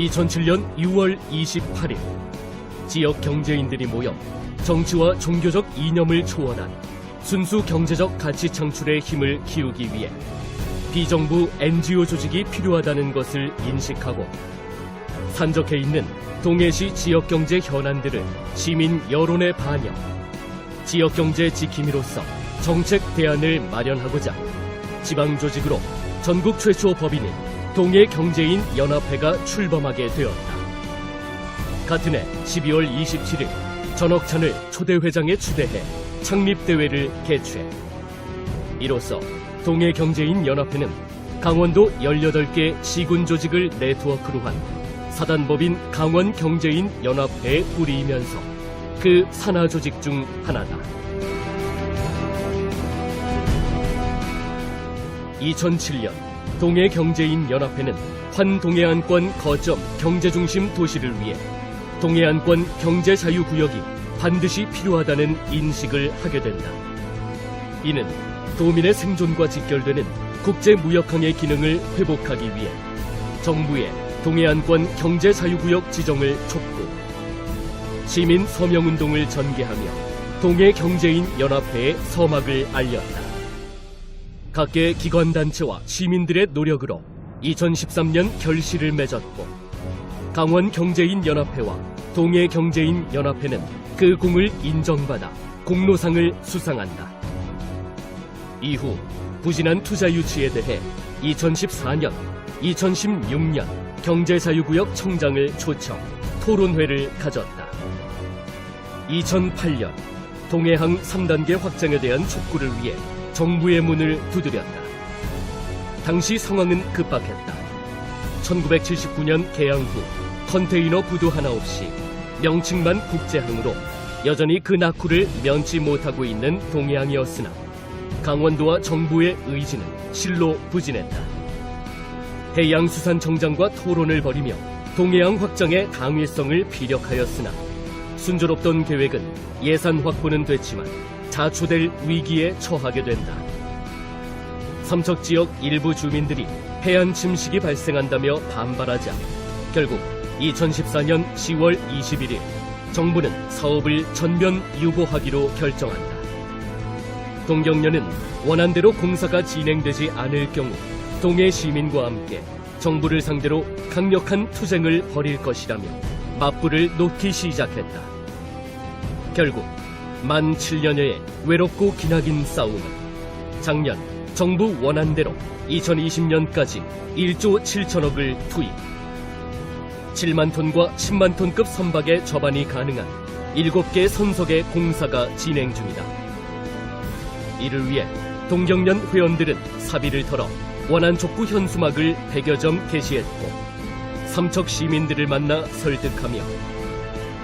2007년 6월 28일 지역 경제인들이 모여 정치와 종교적 이념을 초월한 순수 경제적 가치 창출의 힘을 키우기 위해 비정부 NGO 조직이 필요하다는 것을 인식하고 산적해 있는 동해시 지역경제 현안들을 시민 여론에 반영, 지역경제 지킴이로서 정책 대안을 마련하고자 지방조직으로 전국 최초 법인인 동해경제인 연합회가 출범하게 되었다. 같은 해 12월 27일 전억찬을 초대회장에 추대해 창립대회를 개최. 이로써 동해경제인 연합회는 강원도 18개 시군 조직을 네트워크로 한 사단법인 강원경제인 연합회에 뿌리면서 그 산하 조직 중 하나다. 2007년 동해경제인 연합회는 환동해안권 거점 경제중심 도시를 위해 동해안권 경제자유구역이 반드시 필요하다는 인식을 하게 된다. 이는 도민의 생존과 직결되는 국제무역항의 기능을 회복하기 위해 정부의 동해안권 경제자유구역 지정을 촉구, 시민 서명운동을 전개하며 동해경제인 연합회의 서막을 알렸다. 각계 기관단체와 시민들의 노력으로 2013년 결실을 맺었고 강원경제인 연합회와 동해경제인 연합회는 그 공을 인정받아 공로상을 수상한다. 이후 부진한 투자 유치에 대해 2014년, 2016년 경제자유구역 청장을 초청, 토론회를 가졌다. 2008년 동해항 3단계 확장에 대한 촉구를 위해 정부의 문을 두드렸다. 당시 상황은 급박했다. 1979년 개항 후 컨테이너 부도 하나 없이 명칭만 국제항으로 여전히 그 낙후를 면치 못하고 있는 동해항이었으나 강원도와 정부의 의지는 실로 부진했다. 해양수산청장과 토론을 벌이며 동해항 확장의 당위성을 피력하였으나 순조롭던 계획은 예산 확보는 됐지만 자초될 위기에 처하게 된다. 삼척 지역 일부 주민들이 해안 침식이 발생한다며 반발하자 결국 2014년 10월 21일 정부는 사업을 전면 유보하기로 결정한다. 동경련은 원안대로 공사가 진행되지 않을 경우 동해 시민과 함께 정부를 상대로 강력한 투쟁을 벌일 것이라며 맞불을 놓기 시작했다. 결국 만 7년여의 외롭고 기나긴 싸움은 작년 정부 원안대로 2020년까지 1조 7천억을 투입, 7만 톤과 10만 톤급 선박의 접안이 가능한 7개 선석의 공사가 진행 중이다. 이를 위해 동경련 회원들은 사비를 털어 원안 촉구 현수막을 100여 점 게시했고 삼척 시민들을 만나 설득하며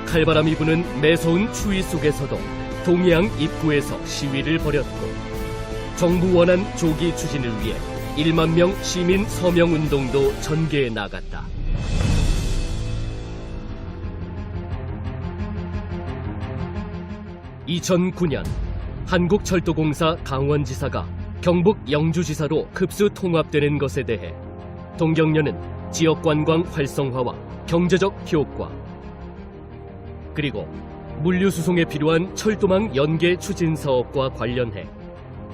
칼바람이 부는 매서운 추위 속에서도 동해항 입구에서 시위를 벌였고 정부 원안 조기 추진을 위해 1만 명 시민 서명 운동도 전개해 나갔다. (2009년) 한국철도공사 강원지사가 경북 영주지사로 흡수 통합되는 것에 대해 동경련은 지역관광 활성화와 경제적 효과 그리고 물류수송에 필요한 철도망 연계 추진 사업과 관련해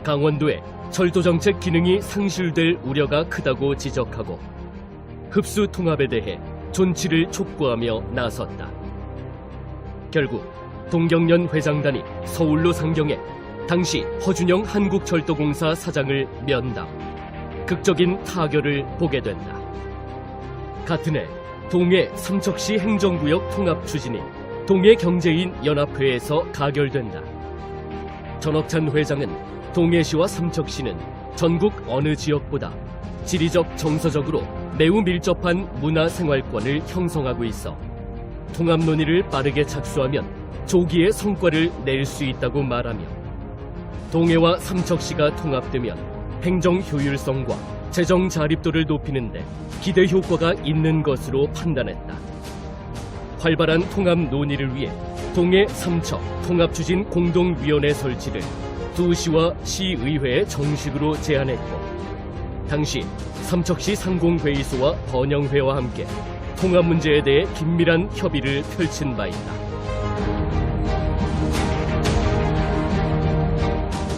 강원도의 철도정책 기능이 상실될 우려가 크다고 지적하고 흡수 통합에 대해 존치를 촉구하며 나섰다. 결국 동경련 회장단이 서울로 상경해 당시 허준영 한국철도공사 사장을 면담, 극적인 타결을 보게 된다. 같은 해 동해 삼척시 행정구역 통합 추진이 동해경제인 연합회에서 가결된다. 전억찬 회장은 동해시와 삼척시는 전국 어느 지역보다 지리적 정서적으로 매우 밀접한 문화생활권을 형성하고 있어 통합 논의를 빠르게 착수하면 조기에 성과를 낼 수 있다고 말하며 동해와 삼척시가 통합되면 행정 효율성과 재정 자립도를 높이는 데 기대 효과가 있는 것으로 판단했다. 활발한 통합 논의를 위해 동해 삼척 통합추진 공동위원회 설치를 두 시와 시의회에 정식으로 제안했고 당시 삼척시 상공회의소와 번영회와 함께 통합 문제에 대해 긴밀한 협의를 펼친 바 있다.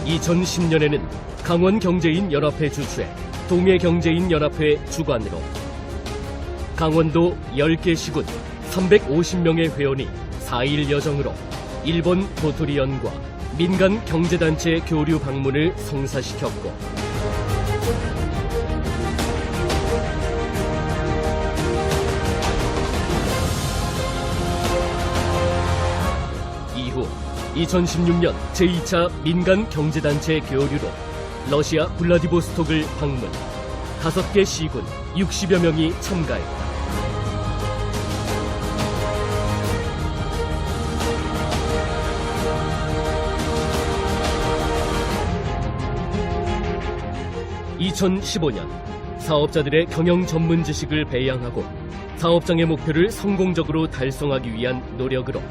2010년에는 강원경제인연합회 주최 동해경제인연합회 주관으로 강원도 10개 시군 350명의 회원이 4일 여정으로 일본 도토리현과 민간 경제단체 교류 방문을 성사시켰고 이후 2016년 제2차 민간 경제단체 교류로 러시아 블라디보스톡을 방문 5개 시군 60여 명이 참가했다. (2015년) 사업자들의 경영 전문 지식을 배양하고 사업장의 목표를 성공적으로 달성하기 위한 노력으로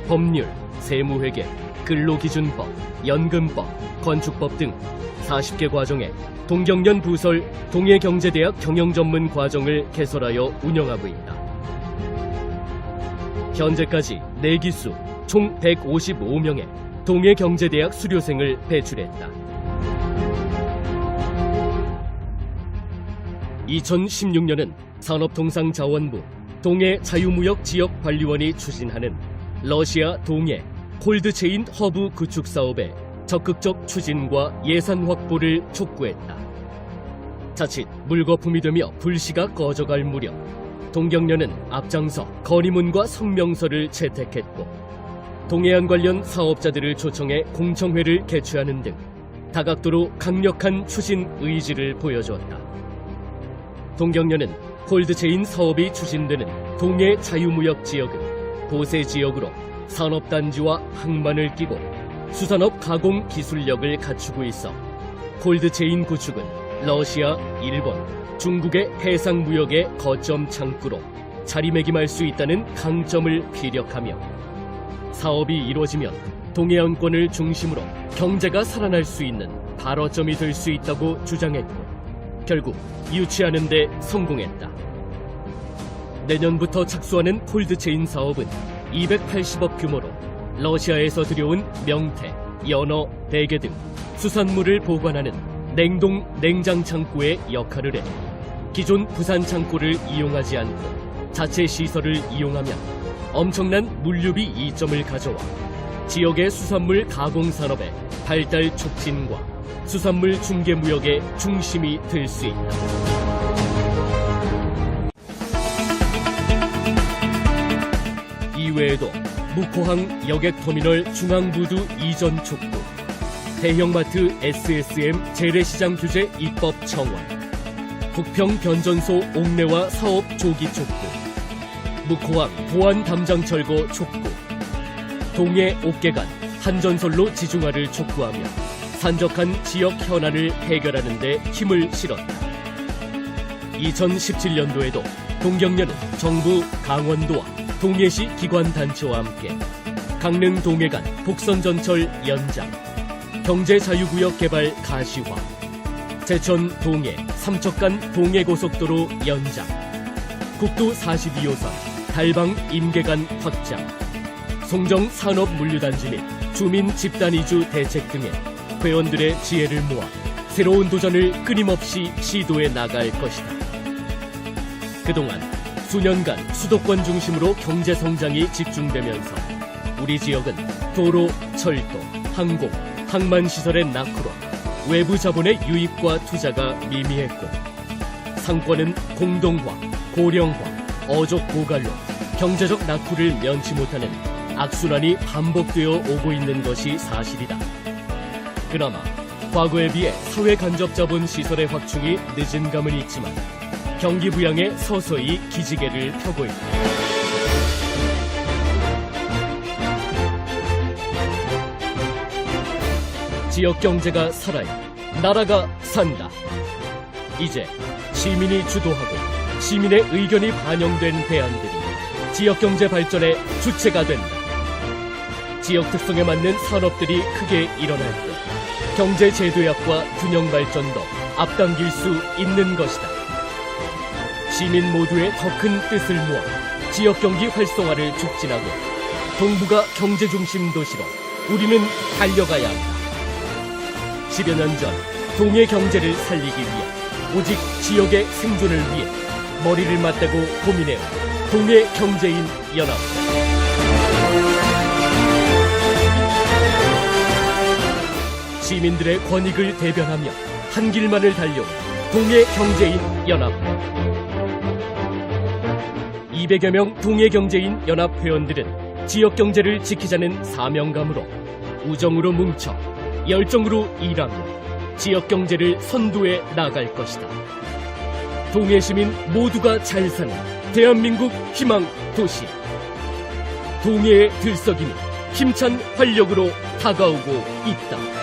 법률, 세무회계, 근로기준법, 연금법, 건축법 등 40개 과정에 동경련 부설 동해경제대학 경영전문 과정을 개설하여 운영하고 있다. 현재까지 4기수 총 155명의 동해경제대학 수료생을 배출했다. 2016년은 산업통상자원부 동해자유무역지역관리원이 추진하는 러시아 동해 콜드체인 허브 구축 사업의 적극적 추진과 예산 확보를 촉구했다. 자칫 물거품이 되며 불씨가 꺼져갈 무렵 동경련은 앞장서 건의문과 성명서를 채택했고 동해안 관련 사업자들을 초청해 공청회를 개최하는 등 다각도로 강력한 추진 의지를 보여주었다. 동경련은 콜드체인 사업이 추진되는 동해 자유무역 지역은 보세 지역으로 산업단지와 항만을 끼고 수산업 가공 기술력을 갖추고 있어 콜드체인 구축은 러시아, 일본, 중국의 해상무역의 거점 창구로 자리매김할 수 있다는 강점을 피력하며 사업이 이루어지면 동해안권을 중심으로 경제가 살아날 수 있는 발화점이 될 수 있다고 주장했고 결국 유치하는 데 성공했다. 내년부터 착수하는 콜드체인 사업은 280억 규모로 러시아에서 들여온 명태, 연어, 대게 등 수산물을 보관하는 냉동 냉장 창고의 역할을 해 기존 부산 창고를 이용하지 않고 자체 시설을 이용하면 엄청난 물류비 이점을 가져와 지역의 수산물 가공 산업의 발달 촉진과 수산물 중개 무역의 중심이 될 수 있다. 이외에도 묵호항 여객터미널 중앙부두 이전 촉구, 대형마트 SSM 재래시장 규제 입법 청원, 북평 변전소 옥내화 사업 조기 촉구, 묵호항 보안 담장 철거 촉구, 동해 옥계간 한전선로 지중화를 촉구하며 산적한 지역 현안을 해결하는 데 힘을 실었다. 2017년도에도 동경련은 정부 강원도와 동해시 기관단체와 함께 강릉 동해간 복선전철 연장, 경제자유구역 개발 가시화, 제천 동해 삼척간 동해고속도로 연장, 국도 42호선 달방 임계간 확장, 송정 산업물류단지 및 주민 집단이주 대책 등의 회원들의 지혜를 모아 새로운 도전을 끊임없이 시도해 나갈 것이다. 그동안 수년간 수도권 중심으로 경제 성장이 집중되면서 우리 지역은 도로, 철도, 항공, 항만 시설의 낙후로 외부 자본의 유입과 투자가 미미했고 상권은 공동화, 고령화, 어족 고갈로 경제적 낙후를 면치 못하는 악순환이 반복되어 오고 있는 것이 사실이다. 그나마 과거에 비해 사회 간접 자본 시설의 확충이 늦은 감은 있지만 경기 부양에 서서히 기지개를 펴고 있다. 지역 경제가 살아야 나라가 산다. 이제 시민이 주도하고 시민의 의견이 반영된 대안들이 지역 경제 발전의 주체가 된다. 지역 특성에 맞는 산업들이 크게 일어날 때 경제 제도약과 균형 발전도 앞당길 수 있는 것이다. 시민 모두의 더 큰 뜻을 모아 지역 경기 활성화를 촉진하고 동부가 경제 중심 도시로 우리는 달려가야 한다. 10여 년 전 동해 경제를 살리기 위해 오직 지역의 생존을 위해 머리를 맞대고 고민해온 동해 경제인 연합회. 시민들의 권익을 대변하며 한 길만을 달려온 동해 경제인 연합회. 200여 명 동해 경제인 연합 회원들은 지역 경제를 지키자는 사명감으로 우정으로 뭉쳐 열정으로 일하며 지역 경제를 선도해 나갈 것이다. 동해 시민 모두가 잘 사는 대한민국 희망 도시. 동해의 들썩임이 힘찬 활력으로 다가오고 있다.